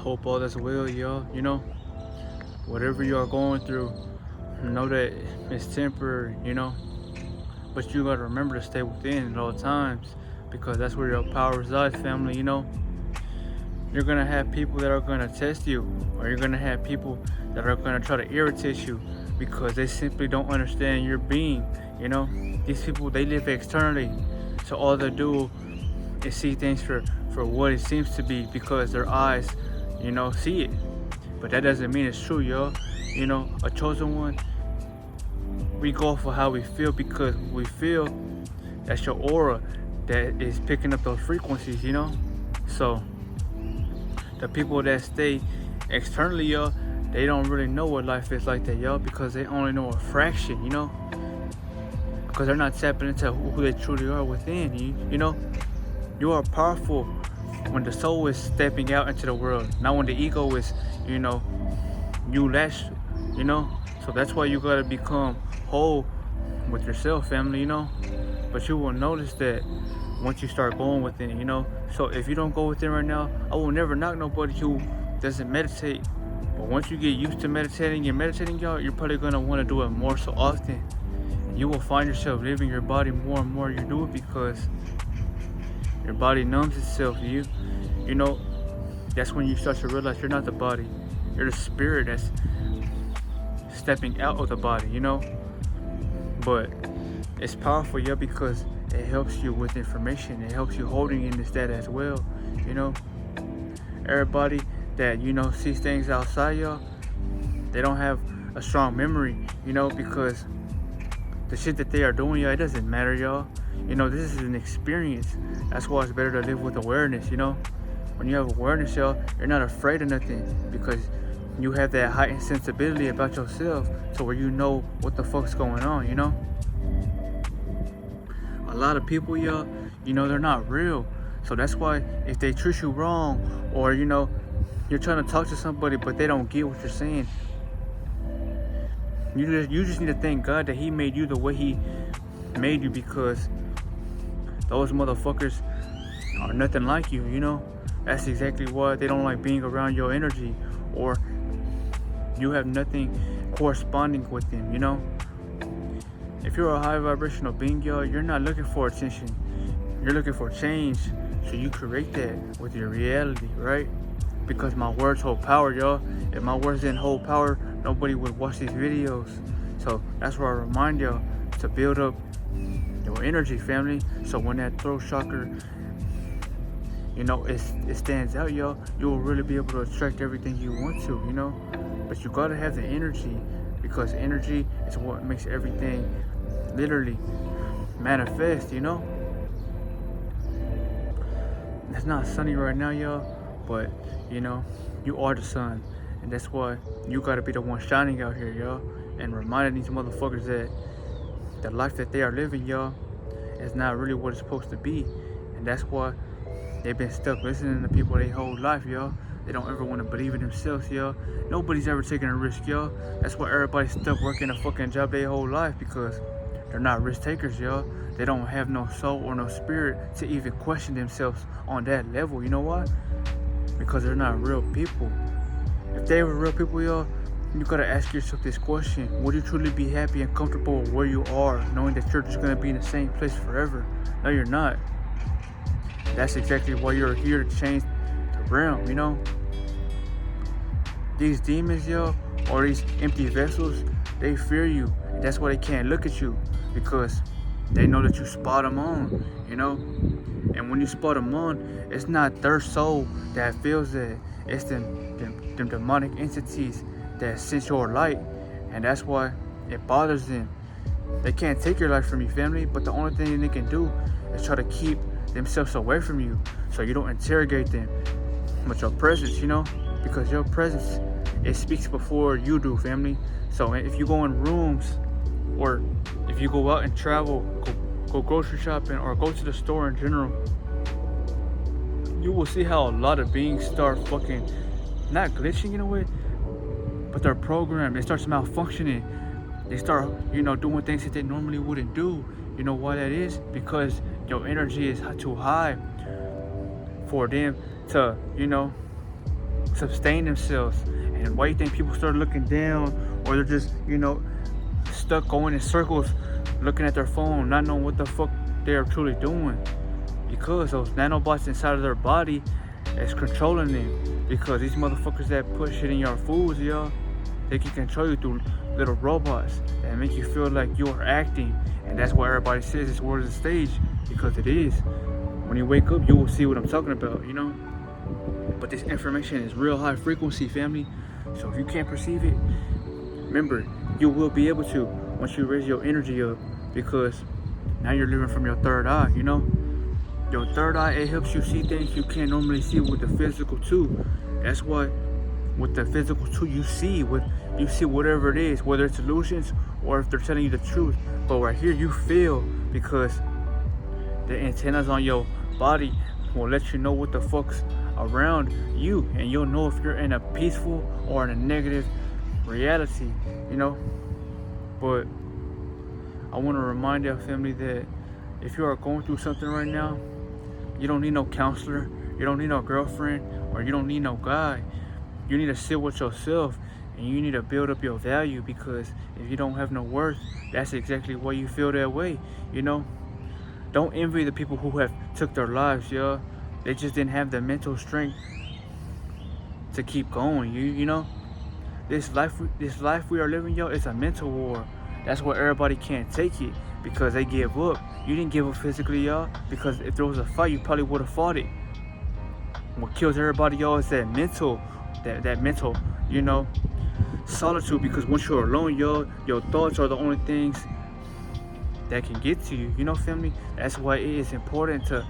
hope all is well, y'all. Whatever you are going through, know that it's temporary, but you gotta remember to stay within at all times because that's where your power resides, family. You're gonna have people that are gonna test you, or you're gonna have people that are gonna try to irritate you because they simply don't understand your being. These people, they live externally, so all they do is see things for what it seems to be because their eyes, see it. But that doesn't mean it's true, y'all. A chosen one, we go for how we feel because we feel that's your aura that is picking up those frequencies. So the people that stay externally, y'all, they don't really know what life is like that, y'all, because they only know a fraction, because they're not tapping into who they truly are within. You are powerful when the soul is stepping out into the world, not when the ego is, you less, so that's why you gotta become whole with yourself, family. But you will notice that once you start going within. So if you don't go within right now, I will never knock nobody who doesn't meditate. But once you get used to meditating, y'all, you're probably gonna want to do it more so often. And you will find yourself leaving your body more and more. You do it because your body numbs itself. That's when you start to realize you're not the body. You're the spirit that's stepping out of the body. But it's powerful, yeah, because it helps you with information. It helps you holding in this data as well. Everybody that sees things outside, y'all, they don't have a strong memory, because the shit that they are doing, y'all, it doesn't matter, y'all. This is an experience. That's why it's better to live with awareness. When you have awareness, y'all, you're not afraid of nothing because you have that heightened sensibility about yourself to where you know what the fuck's going on. A lot of people, y'all, they're not real. So that's why if they treat you wrong, or you're trying to talk to somebody but they don't get what you're saying, you just need to thank God that He made you the way He made you, because those motherfuckers are nothing like you. That's exactly why they don't like being around your energy, or you have nothing corresponding with them. If you're a high vibrational being, y'all, you're not looking for attention. You're looking for change. So you create that with your reality, right? Because my words hold power, y'all. If my words didn't hold power, nobody would watch these videos. So that's where I remind y'all to build up your energy, family. So when that throat chakra, it stands out, y'all, you will really be able to attract everything you want to. But you gotta have the energy, because energy is what makes everything literally manifest. It's not sunny right now, y'all, but you are the sun, and that's why you gotta be the one shining out here, y'all, and reminding these motherfuckers that the life that they are living, y'all, is not really what it's supposed to be. And that's why they've been stuck listening to people their whole life, y'all. They don't ever want to believe in themselves, y'all. Nobody's ever taking a risk, y'all. That's why everybody's stuck working a fucking job their whole life, because they're not risk takers, y'all. They don't have no soul or no spirit to even question themselves on that level. You know why? Because they're not real people. If they were real people, y'all, you gotta ask yourself this question: would you truly be happy and comfortable where you are, knowing that you're just gonna be in the same place forever? No, you're not. That's exactly why you're here to change the realm. These demons, y'all, or these empty vessels, they fear you. And that's why they can't look at you, because they know that you spot them on. And when you spot them on, it's not their soul that feels that. It's them demonic entities that sense your light, and that's why it bothers them. They can't take your life from you, family, but the only thing they can do is try to keep themselves away from you, so you don't interrogate them with your presence, because your presence, it speaks before you do, family. So if you go in rooms, or if you go out and travel, go grocery shopping, or go to the store in general, you will see how a lot of beings start fucking not glitching in a way, but they're programmed. They start malfunctioning. They start, doing things that they normally wouldn't do. You know why that is? Because your energy is too high for them to, sustain themselves. And why you think people start looking down, or they're just, stuck going in circles, looking at their phone, not knowing what the fuck they're truly doing? Because those nanobots inside of their body is controlling them. Because these motherfuckers that put shit in your foods, they can control you through little robots that make you feel like you're acting. And that's why everybody says this world is a stage, because it is. When you wake up, you will see what I'm talking about, But this information is real high frequency, family. So if you can't perceive it, remember, you will be able to once you raise your energy up, because now you're living from your third eye, Your third eye, it helps you see things you can't normally see with the physical too. That's why with the physical too, you see whatever it is, whether it's illusions or if they're telling you the truth. But right here, you feel, because the antennas on your body will let you know what the fuck's around you, and you'll know if you're in a peaceful or in a negative reality, But I want to remind your family that if you are going through something right now, you don't need no counselor, you don't need no girlfriend, or you don't need no guy. You need to sit with yourself, and you need to build up your value, because if you don't have no worth, that's exactly why you feel that way, Don't envy the people who have took their lives, They just didn't have the mental strength to keep going, This life we are living, it's a mental war. That's why everybody can't take it, because they give up. You didn't give up physically, because if there was a fight, you probably would have fought it. What kills everybody, is that mental, that mental, solitude. Because once you're alone, your thoughts are the only things that can get to you, family. That's why it is important to,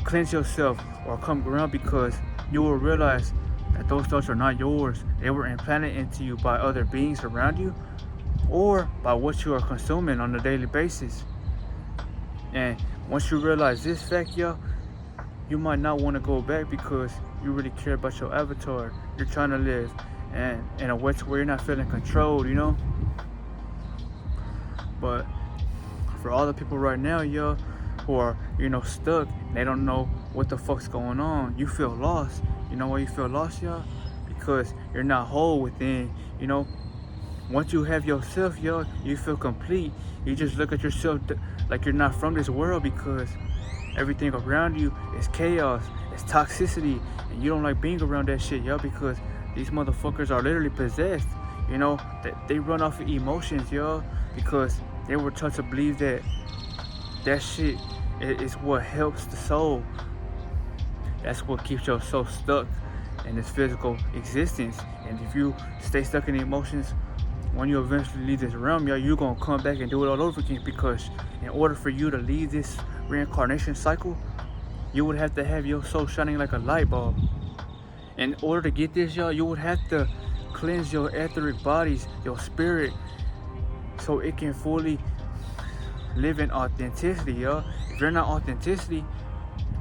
cleanse yourself or come around, because you will realize that those thoughts are not yours. They were implanted into you by other beings around you, or by what you are consuming on a daily basis. And once you realize this fact, you might not want to go back, because you really care about your avatar. You're trying to live and in a way to where you're not feeling controlled, But for all the people right now, who are, stuck, they don't know what the fuck's going on. You feel lost. You know why you feel lost, Because you're not whole within, Once you have yourself, you feel complete. You just look at yourself like you're not from this world, because everything around you is chaos, it's toxicity, and you don't like being around that shit, because these motherfuckers are literally possessed, they run off of emotions, because they were taught to believe that shit is what helps the soul. That's what keeps your soul stuck in this physical existence. And if you stay stuck in the emotions, when you eventually leave this realm, you're gonna come back and do it all over again, because in order for you to leave this reincarnation cycle, you would have to have your soul shining like a light bulb. In order to get this, you would have to cleanse your etheric bodies, your spirit, so it can fully live in authenticity, If you're not authenticity,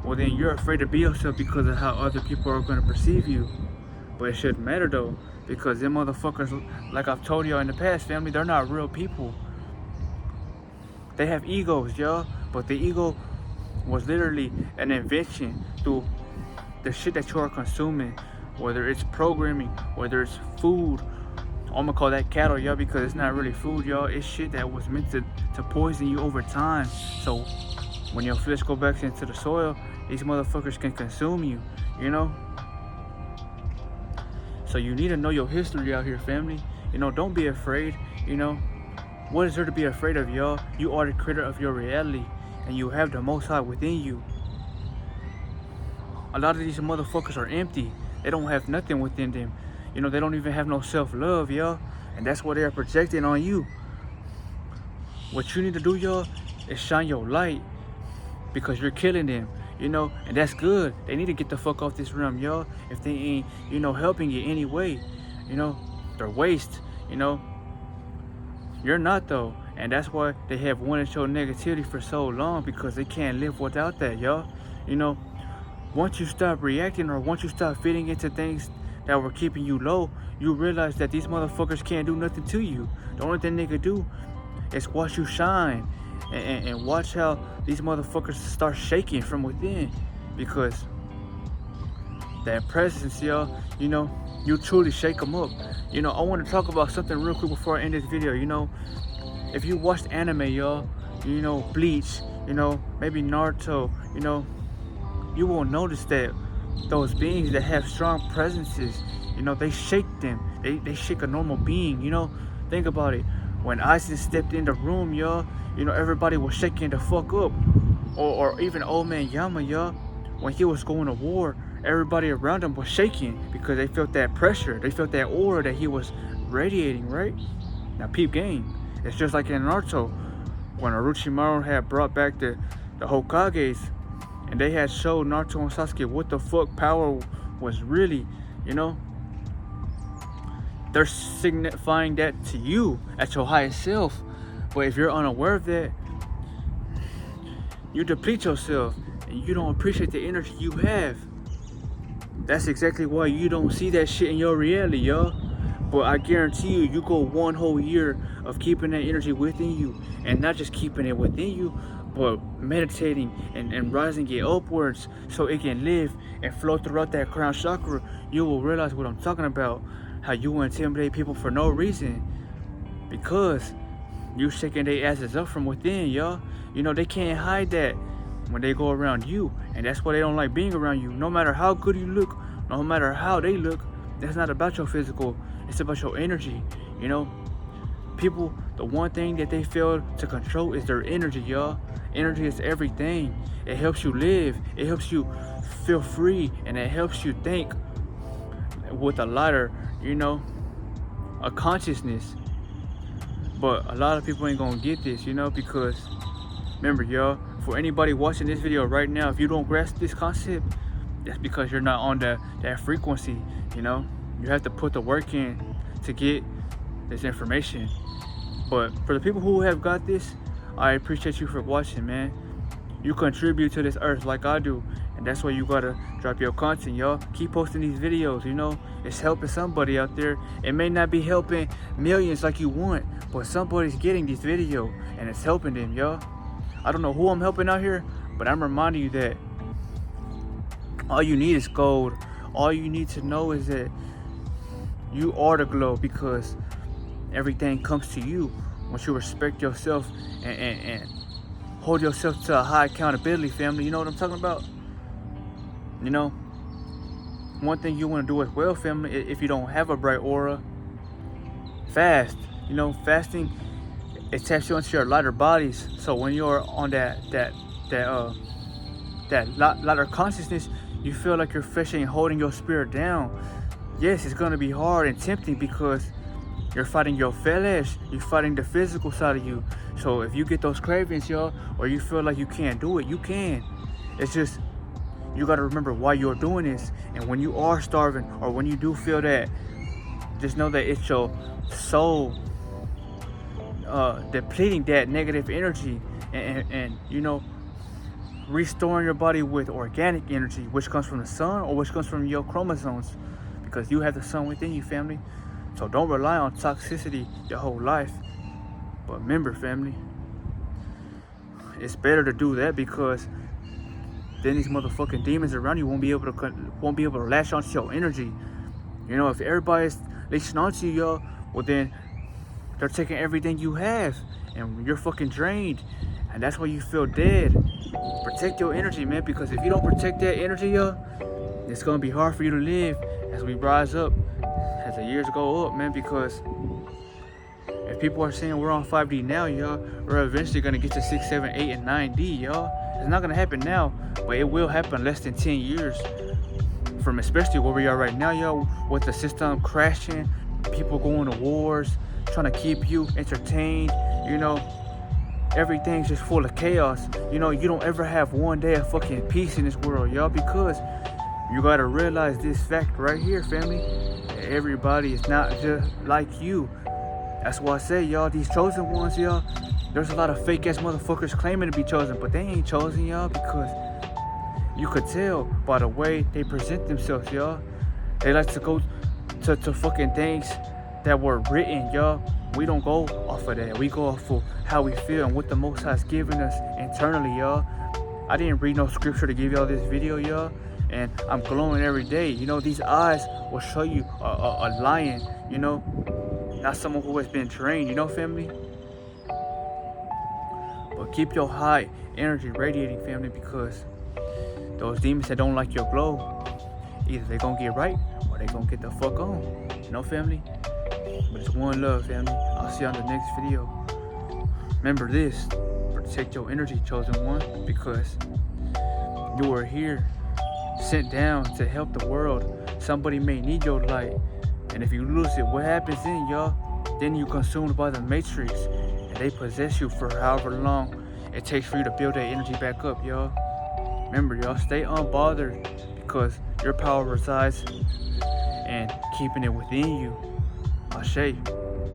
well then you're afraid to be yourself, because of how other people are gonna perceive you. But it shouldn't matter though, because them motherfuckers, like I've told y'all in the past, family, they're not real people. They have egos, but the ego was literally an invention through the shit that you are consuming, whether it's programming, whether it's food. I'm gonna call that cattle, because it's not really food, It's shit that was meant to poison you over time. So when your flesh go back into the soil, these motherfuckers can consume you, So you need to know your history out here, family. Don't be afraid, What is there to be afraid of, You are the creator of your reality, and you have the Most High within you. A lot of these motherfuckers are empty. They don't have nothing within them. They don't even have no self-love, And that's what they're projecting on you. What you need to do, is shine your light, because you're killing them, and that's good. They need to get the fuck off this realm, if they ain't, helping you anyway. They're waste, You're not though, and that's why they have wanted your negativity for so long, because they can't live without that, Once you stop reacting, or once you stop fitting into things that were keeping you low, you realize that these motherfuckers can't do nothing to you. The only thing they could do is watch you shine, and watch how these motherfuckers start shaking from within, because that presence, y'all, you know, you truly shake them up. You know, I want to talk about something real quick before I end this video. You know, if you watched anime, y'all, you know, Bleach, you know, maybe Naruto, you know, you will notice that those beings that have strong presences, you know, they shake them. They shake a normal being, you know. Think about it. When Aizen stepped in the room, y'all, you know, everybody was shaking the fuck up. Or even old man Yama, y'all, when he was going to war, everybody around him was shaking because they felt that pressure. They felt that aura that he was radiating, right? Now, peep game. It's just like in Naruto, when Orochimaru had brought back the Hokages, and they had showed Naruto and Sasuke what the fuck power was really, you know. They're signifying that to you at your highest self. But if you're unaware of that, you deplete yourself and you don't appreciate the energy you have. That's exactly why you don't see that shit in your reality, y'all. But I guarantee you, you go one whole year of keeping that energy within you, and not just keeping it within you, but meditating and rising it upwards so it can live and flow throughout that crown chakra. You will realize what I'm talking about. How you intimidate people for no reason, because you shaking their asses up from within, y'all. You know, they can't hide that when they go around you, and that's why they don't like being around you. No matter how good you look, no matter how they look, that's not about your physical, it's about your energy. You know, people, the one thing that they fail to control is their energy, y'all. Energy is everything. It helps you live, it helps you feel free, and it helps you think with a lighter, you know, a consciousness. But a lot of people ain't gonna get this, you know, because remember, y'all, for anybody watching this video right now, if you don't grasp this concept, that's because you're not on that frequency. You know, you have to put the work in to get this information. But for the people who have got this, I appreciate you for watching, man. You contribute to this earth like I do, and that's why you gotta drop your content, y'all. Keep posting these videos, you know. It's helping somebody out there. It may not be helping millions like you want, but somebody's getting this video and it's helping them, y'all. I don't know who I'm helping out here, but I'm reminding you that all you need is gold. All you need to know is that you are the glow, because everything comes to you once you respect yourself and hold yourself to a high accountability, family. You know what I'm talking about? You know, one thing you want to do as well, family, if you don't have a bright aura, fast. You know, fasting, it taps you into your lighter bodies. So when you're on that lighter consciousness, you feel like you're fishing and holding your spirit down. Yes, it's gonna be hard and tempting because you're fighting your flesh, you're fighting the physical side of you. So if you get those cravings, y'all, or you feel like you can't do it, you can. It's just, you gotta remember why you're doing this. And when you are starving, or when you do feel that, just know that it's your soul depleting that negative energy and you know, restoring your body with organic energy, which comes from the sun or which comes from your chromosomes, because you have the sun within you, family. So don't rely on toxicity your whole life. But remember, family, it's better to do that, because then these motherfucking demons around you won't be able to latch onto your energy. You know, if everybody's latching onto you, y'all, well then they're taking everything you have, and you're fucking drained, and that's why you feel dead. Protect your energy, man, because if you don't protect that energy, y'all, it's gonna be hard for you to live as we rise up, as the years go up, man. Because if people are saying we're on 5D now, y'all, we're eventually gonna get to 6, 7, 8, and 9D, y'all. It's not gonna happen now, but it will happen less than 10 years from especially where we are right now, y'all, with the system crashing, people going to wars, trying to keep you entertained, you know. Everything's just full of chaos. You know, you don't ever have one day of fucking peace in this world, y'all, because you gotta realize this fact right here, family. Everybody is not just like you. That's why I say, y'all, these chosen ones, y'all, there's a lot of fake ass motherfuckers claiming to be chosen, but they ain't chosen, y'all, because you could tell by the way they present themselves, y'all. They like to go to fucking things that were written, y'all. We don't go off of that. We go off of how we feel and what the Most High has given us internally, y'all. I didn't read no scripture to give y'all this video, y'all. and I'm glowing every day. You know, these eyes will show you a lion, you know, not someone who has been trained, you know, family? But keep your high energy radiating, family, because those demons that don't like your glow, either they gonna get right or they gonna get the fuck on. You know, family? But it's one love, family. I'll see you on the next video. Remember this, protect your energy, chosen one, because you are here, sent down to help the world. Somebody may need your light, and if you lose it, what happens then, y'all? Then you consumed by the matrix, and they possess you for however long it takes for you to build that energy back up, y'all. Remember, y'all, stay unbothered, because your power resides in keeping it within you. Ashe.